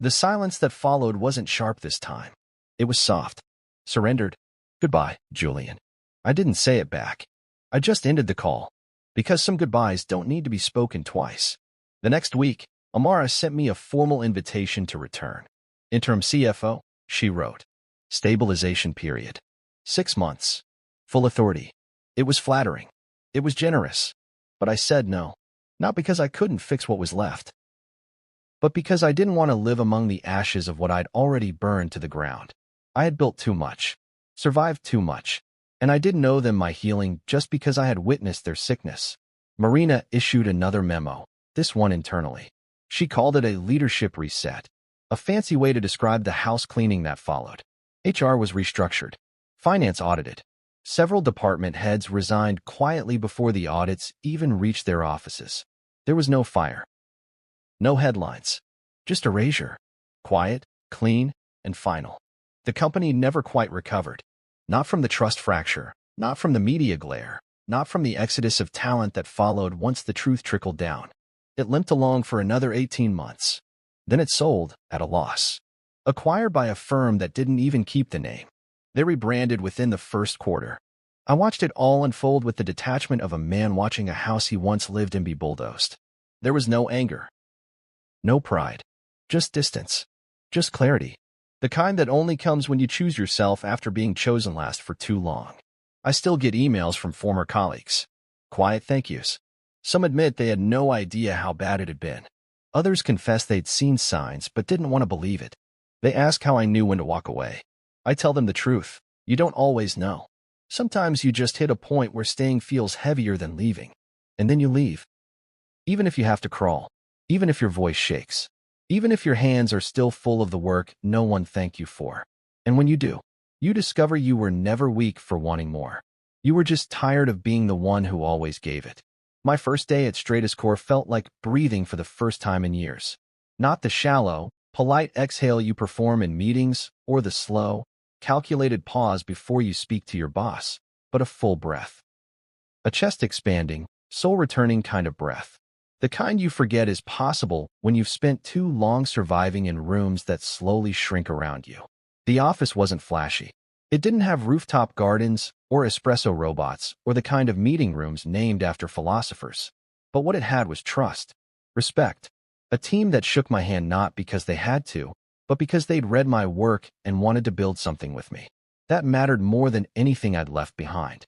The silence that followed wasn't sharp this time. It was soft. Surrendered. Goodbye, Julian. I didn't say it back. I just ended the call. Because some goodbyes don't need to be spoken twice. The next week, Amara sent me a formal invitation to return. Interim CFO, she wrote. Stabilization period. 6 months. Full authority. It was flattering. It was generous. But I said no. Not because I couldn't fix what was left, but because I didn't want to live among the ashes of what I'd already burned to the ground. I had built too much, survived too much, and I didn't owe them my healing just because I had witnessed their sickness. Marina issued another memo, this one internally. She called it a leadership reset, a fancy way to describe the house cleaning that followed. HR was restructured, finance audited. Several department heads resigned quietly before the audits even reached their offices. There was no fire. No headlines. Just erasure. Quiet, clean, and final. The company never quite recovered. Not from the trust fracture, not from the media glare, not from the exodus of talent that followed once the truth trickled down. It limped along for another 18 months. Then it sold at a loss. Acquired by a firm that didn't even keep the name. They rebranded within the first quarter. I watched it all unfold with the detachment of a man watching a house he once lived in be bulldozed. There was no anger. No pride. Just distance. Just clarity. The kind that only comes when you choose yourself after being chosen last for too long. I still get emails from former colleagues. Quiet thank yous. Some admit they had no idea how bad it had been. Others confess they'd seen signs but didn't want to believe it. They ask how I knew when to walk away. I tell them the truth. You don't always know. Sometimes you just hit a point where staying feels heavier than leaving. And then you leave. Even if you have to crawl. Even if your voice shakes. Even if your hands are still full of the work no one thanked you for. And when you do, you discover you were never weak for wanting more. You were just tired of being the one who always gave it. My first day at Stratuscore felt like breathing for the first time in years. Not the shallow, polite exhale you perform in meetings or the slow, calculated pause before you speak to your boss, but a full breath. A chest-expanding, soul-returning kind of breath. The kind you forget is possible when you've spent too long surviving in rooms that slowly shrink around you. The office wasn't flashy. It didn't have rooftop gardens or espresso robots or the kind of meeting rooms named after philosophers. But what it had was trust, respect, a team that shook my hand not because they had to, but because they'd read my work and wanted to build something with me. That mattered more than anything I'd left behind.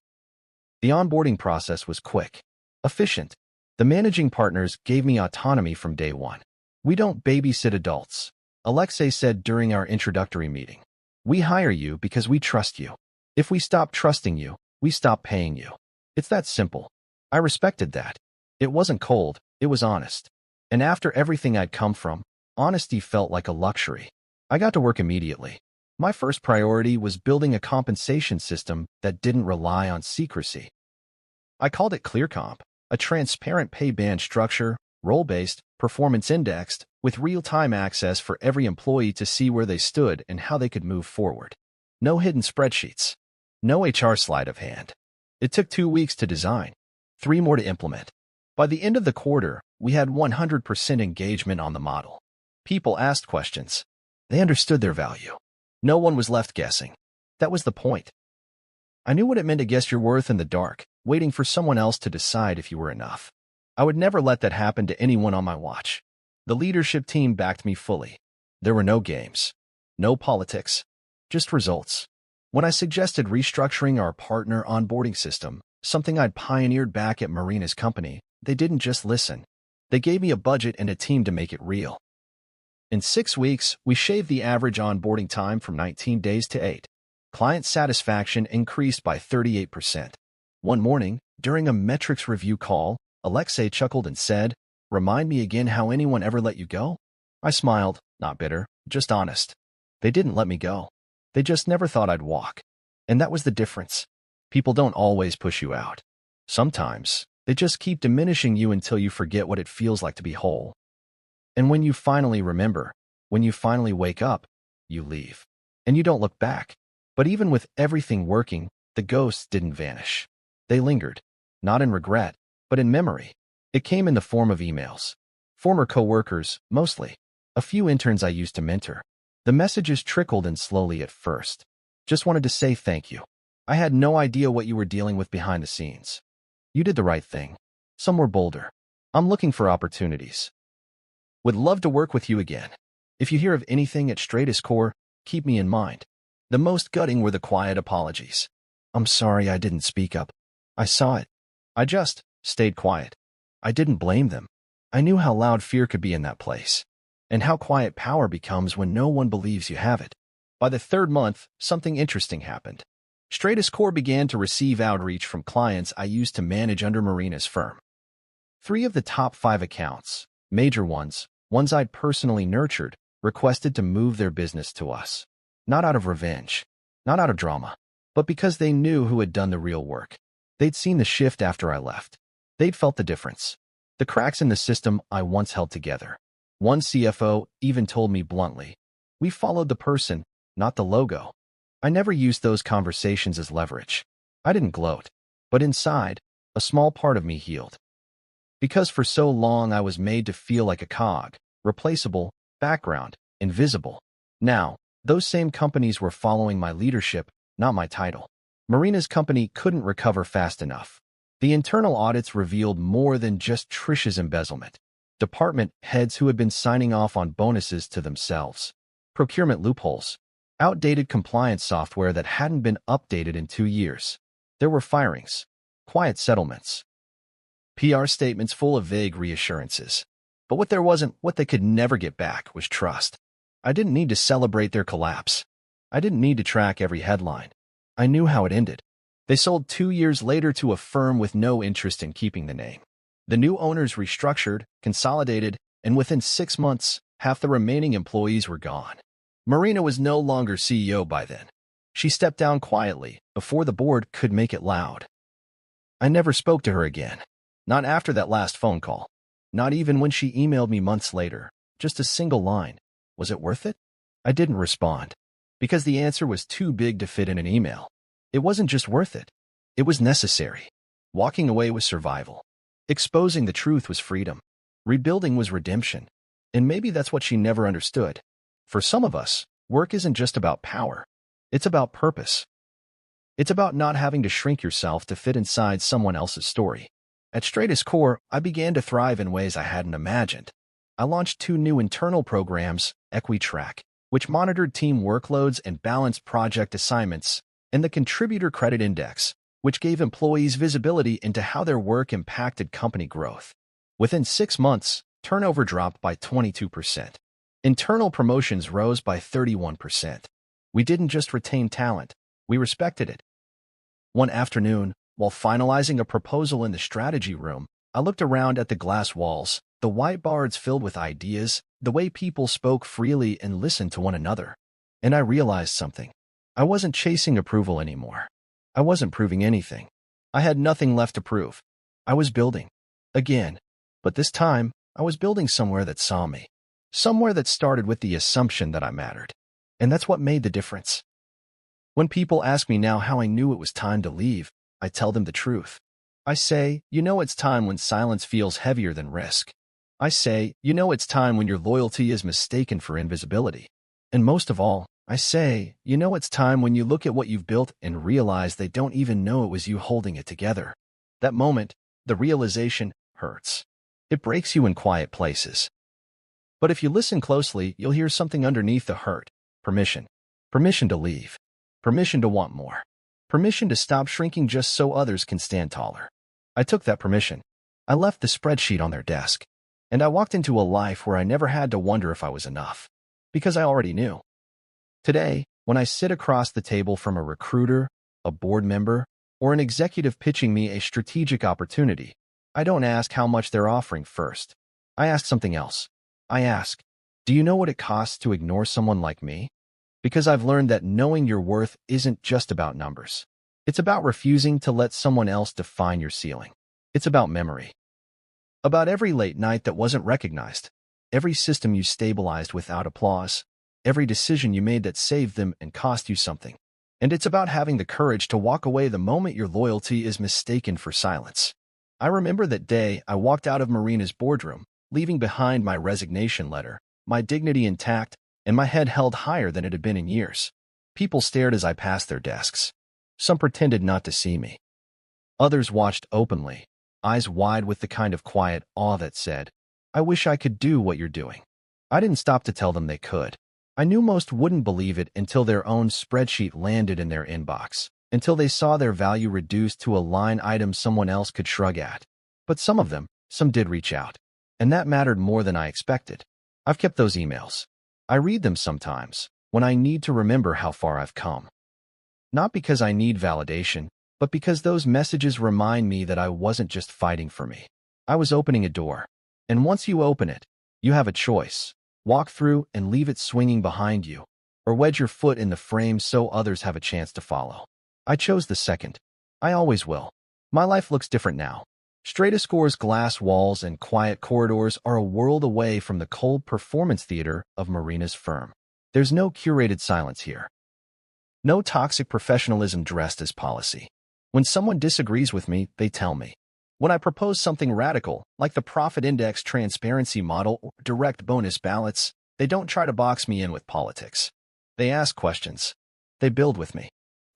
The onboarding process was quick, efficient. The managing partners gave me autonomy from day one. We don't babysit adults, Alexei said during our introductory meeting. We hire you because we trust you. If we stop trusting you, we stop paying you. It's that simple. I respected that. It wasn't cold, it was honest. And after everything I'd come from, honesty felt like a luxury. I got to work immediately. My first priority was building a compensation system that didn't rely on secrecy. I called it ClearComp, a transparent pay band structure, role-based, performance-indexed, with real-time access for every employee to see where they stood and how they could move forward. No hidden spreadsheets. No HR sleight of hand. It took 2 weeks to design, 3 more to implement. By the end of the quarter, we had 100% engagement on the model. People asked questions. They understood their value. No one was left guessing. That was the point. I knew what it meant to guess your worth in the dark, waiting for someone else to decide if you were enough. I would never let that happen to anyone on my watch. The leadership team backed me fully. There were no games, no politics, just results. When I suggested restructuring our partner onboarding system, something I'd pioneered back at Marina's company, they didn't just listen. They gave me a budget and a team to make it real. In 6 weeks, we shaved the average onboarding time from 19 days to 8. Client satisfaction increased by 38%. One morning, during a metrics review call, Alexei chuckled and said, "Remind me again how anyone ever let you go?" I smiled, not bitter, just honest. They didn't let me go. They just never thought I'd walk. And that was the difference. People don't always push you out. Sometimes, they just keep diminishing you until you forget what it feels like to be whole. And when you finally remember, when you finally wake up, you leave. And you don't look back. But even with everything working, the ghosts didn't vanish. They lingered, not in regret, but in memory. It came in the form of emails. Former coworkers, mostly. A few interns I used to mentor. The messages trickled in slowly at first. Just wanted to say thank you. I had no idea what you were dealing with behind the scenes. You did the right thing. Some were bolder. I'm looking for opportunities. Would love to work with you again. If you hear of anything at Stratus Core, keep me in mind. The most gutting were the quiet apologies. I'm sorry I didn't speak up. I saw it. I just stayed quiet. I didn't blame them. I knew how loud fear could be in that place, and how quiet power becomes when no one believes you have it. By the third month, something interesting happened. Stratus Core began to receive outreach from clients I used to manage under Marina's firm. 3 of the top 5 accounts, major ones I'd personally nurtured, requested to move their business to us. Not out of revenge, not out of drama, but because they knew who had done the real work. They'd seen the shift after I left. They'd felt the difference. The cracks in the system I once held together. One CFO even told me bluntly, "We followed the person, not the logo." I never used those conversations as leverage. I didn't gloat. But inside, a small part of me healed. Because for so long I was made to feel like a cog, replaceable, background, invisible. Now, those same companies were following my leadership, not my title. Marina's company couldn't recover fast enough. The internal audits revealed more than just Trish's embezzlement. Department heads who had been signing off on bonuses to themselves. Procurement loopholes. Outdated compliance software that hadn't been updated in 2 years. There were firings. Quiet settlements. PR statements full of vague reassurances. But what there wasn't, what they could never get back, was trust. I didn't need to celebrate their collapse. I didn't need to track every headline. I knew how it ended. They sold 2 years later to a firm with no interest in keeping the name. The new owners restructured, consolidated, and within 6 months, half the remaining employees were gone. Marina was no longer CEO by then. She stepped down quietly, before the board could make it loud. I never spoke to her again. Not after that last phone call. Not even when she emailed me months later. Just a single line. Was it worth it? I didn't respond. Because the answer was too big to fit in an email. It wasn't just worth it. It was necessary. Walking away was survival. Exposing the truth was freedom. Rebuilding was redemption. And maybe that's what she never understood. For some of us, work isn't just about power. It's about purpose. It's about not having to shrink yourself to fit inside someone else's story. At Stratus Core, I began to thrive in ways I hadn't imagined. I launched 2 new internal programs, EquiTrack, which monitored team workloads and balanced project assignments, and the Contributor Credit Index, which gave employees visibility into how their work impacted company growth. Within 6 months, turnover dropped by 22%. Internal promotions rose by 31%. We didn't just retain talent, we respected it. One afternoon, while finalizing a proposal in the strategy room, I looked around at the glass walls, the whiteboards filled with ideas, the way people spoke freely and listened to one another. And I realized something. I wasn't chasing approval anymore. I wasn't proving anything. I had nothing left to prove. I was building. Again. But this time, I was building somewhere that saw me. Somewhere that started with the assumption that I mattered. And that's what made the difference. When people ask me now how I knew it was time to leave, I tell them the truth. I say, it's time when silence feels heavier than risk. I say, it's time when your loyalty is mistaken for invisibility. And most of all, I say, it's time when you look at what you've built and realize they don't even know it was you holding it together. That moment, the realization, hurts. It breaks you in quiet places. But if you listen closely, you'll hear something underneath the hurt. Permission. Permission to leave. Permission to want more. Permission to stop shrinking just so others can stand taller. I took that permission. I left the spreadsheet on their desk. And I walked into a life where I never had to wonder if I was enough. Because I already knew. Today, when I sit across the table from a recruiter, a board member, or an executive pitching me a strategic opportunity, I don't ask how much they're offering first. I ask something else. I ask, do you know what it costs to ignore someone like me? Because I've learned that knowing your worth isn't just about numbers. It's about refusing to let someone else define your ceiling. It's about memory. About every late night that wasn't recognized, every system you stabilized without applause, every decision you made that saved them and cost you something. And it's about having the courage to walk away the moment your loyalty is mistaken for silence. I remember that day I walked out of Marina's boardroom, leaving behind my resignation letter, my dignity intact, and my head held higher than it had been in years. People stared as I passed their desks. Some pretended not to see me. Others watched openly, eyes wide with the kind of quiet awe that said, I wish I could do what you're doing. I didn't stop to tell them they could. I knew most wouldn't believe it until their own spreadsheet landed in their inbox, until they saw their value reduced to a line item someone else could shrug at. But some of them, some did reach out. And that mattered more than I expected. I've kept those emails. I read them sometimes, when I need to remember how far I've come. Not because I need validation, but because those messages remind me that I wasn't just fighting for me. I was opening a door. And once you open it, you have a choice. Walk through and leave it swinging behind you, or wedge your foot in the frame so others have a chance to follow. I chose the second. I always will. My life looks different now. StrataScore's glass walls and quiet corridors are a world away from the cold performance theater of Marina's firm. There's no curated silence here. No toxic professionalism dressed as policy. When someone disagrees with me, they tell me. When I propose something radical, like the profit index transparency model or direct bonus ballots, they don't try to box me in with politics. They ask questions. They build with me.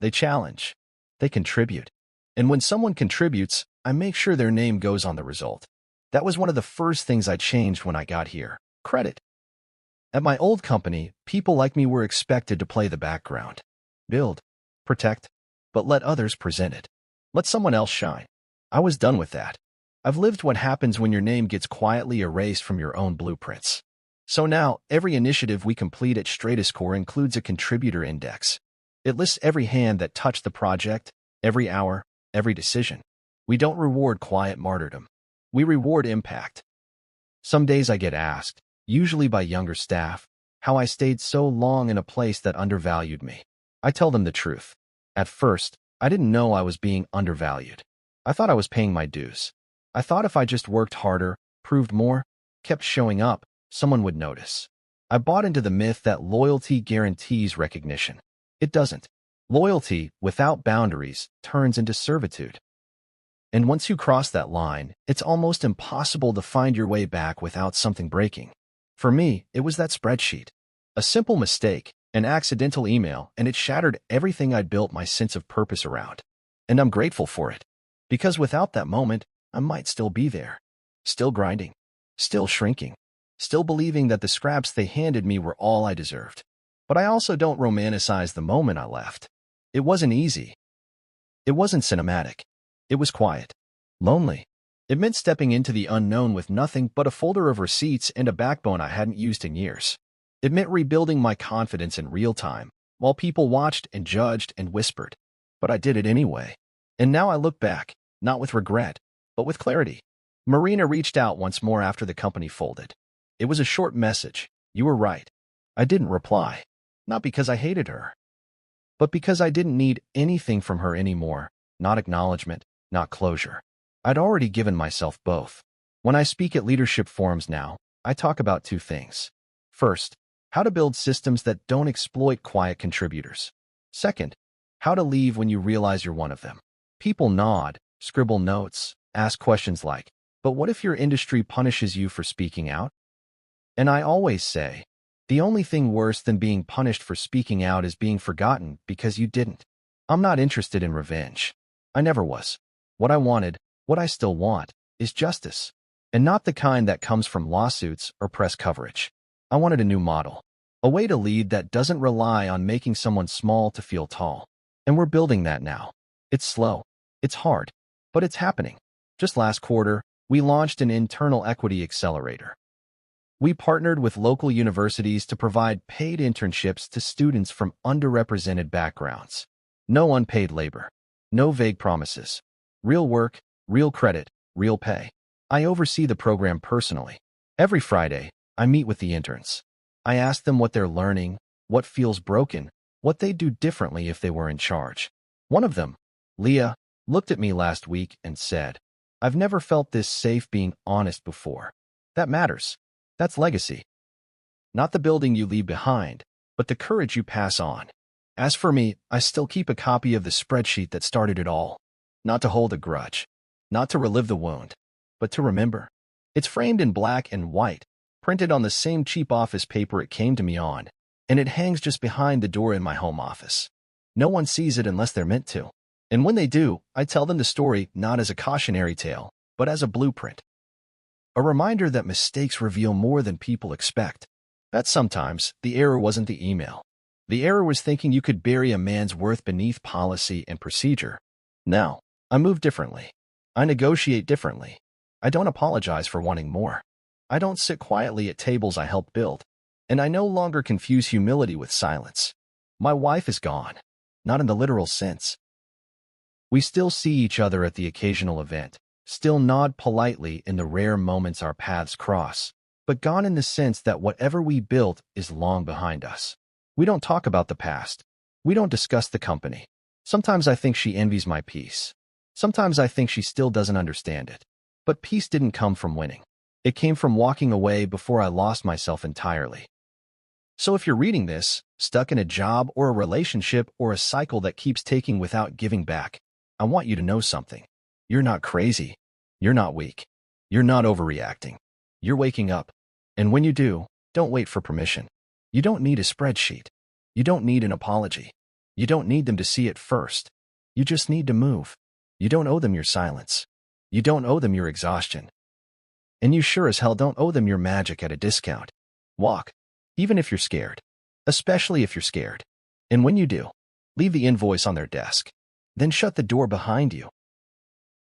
They challenge. They contribute. And when someone contributes, I make sure their name goes on the result. That was one of the first things I changed when I got here. Credit. At my old company, people like me were expected to play the background. Build. Protect. But let others present it. Let someone else shine. I was done with that. I've lived what happens when your name gets quietly erased from your own blueprints. So now, every initiative we complete at StrataScore includes a contributor index. It lists every hand that touched the project, every hour, every decision. We don't reward quiet martyrdom. We reward impact. Some days I get asked, usually by younger staff, how I stayed so long in a place that undervalued me. I tell them the truth. At first, I didn't know I was being undervalued. I thought I was paying my dues. I thought if I just worked harder, proved more, kept showing up, someone would notice. I bought into the myth that loyalty guarantees recognition. It doesn't. Loyalty, without boundaries, turns into servitude. And once you cross that line, it's almost impossible to find your way back without something breaking. For me, it was that spreadsheet. A simple mistake, an accidental email, and it shattered everything I'd built my sense of purpose around. And I'm grateful for it. Because without that moment, I might still be there. Still grinding. Still shrinking. Still believing that the scraps they handed me were all I deserved. But I also don't romanticize the moment I left. It wasn't easy. It wasn't cinematic. It was quiet. Lonely. It meant stepping into the unknown with nothing but a folder of receipts and a backbone I hadn't used in years. It meant rebuilding my confidence in real time, while people watched and judged and whispered. But I did it anyway. And now I look back, not with regret, but with clarity. Marina reached out once more after the company folded. It was a short message. You were right. I didn't reply. Not because I hated her, but because I didn't need anything from her anymore. Not acknowledgement, not closure. I'd already given myself both. When I speak at leadership forums now, I talk about two things. First, how to build systems that don't exploit quiet contributors. Second, how to leave when you realize you're one of them. People nod, scribble notes, ask questions like, but what if your industry punishes you for speaking out? And I always say, the only thing worse than being punished for speaking out is being forgotten because you didn't. I'm not interested in revenge. I never was. What I wanted, what I still want, is justice. And not the kind that comes from lawsuits or press coverage. I wanted a new model. A way to lead that doesn't rely on making someone small to feel tall. And we're building that now. It's slow. It's hard. But it's happening. Just last quarter, we launched an internal equity accelerator. We partnered with local universities to provide paid internships to students from underrepresented backgrounds. No unpaid labor. No vague promises. Real work, real credit, real pay. I oversee the program personally. Every Friday, I meet with the interns. I ask them what they're learning, what feels broken, what they'd do differently if they were in charge. One of them, Leah, looked at me last week and said, "I've never felt this safe being honest before." That matters. That's legacy. Not the building you leave behind, but the courage you pass on. As for me, I still keep a copy of the spreadsheet that started it all. Not to hold a grudge, not to relive the wound, but to remember. It's framed in black and white, printed on the same cheap office paper it came to me on, and it hangs just behind the door in my home office. No one sees it unless they're meant to. And when they do, I tell them the story not as a cautionary tale, but as a blueprint. A reminder that mistakes reveal more than people expect. That sometimes the error wasn't the email. The error was thinking you could bury a man's worth beneath policy and procedure. Now, I move differently. I negotiate differently. I don't apologize for wanting more. I don't sit quietly at tables I helped build. And I no longer confuse humility with silence. My wife is gone. Not in the literal sense. We still see each other at the occasional event, still nod politely in the rare moments our paths cross, but gone in the sense that whatever we built is long behind us. We don't talk about the past. We don't discuss the company. Sometimes I think she envies my peace. Sometimes I think she still doesn't understand it. But peace didn't come from winning. It came from walking away before I lost myself entirely. So if you're reading this, stuck in a job or a relationship or a cycle that keeps taking without giving back, I want you to know something. You're not crazy. You're not weak. You're not overreacting. You're waking up. And when you do, don't wait for permission. You don't need a spreadsheet. You don't need an apology. You don't need them to see it first. You just need to move. You don't owe them your silence. You don't owe them your exhaustion. And you sure as hell don't owe them your magic at a discount. Walk, even if you're scared. Especially if you're scared. And when you do, leave the invoice on their desk. Then shut the door behind you.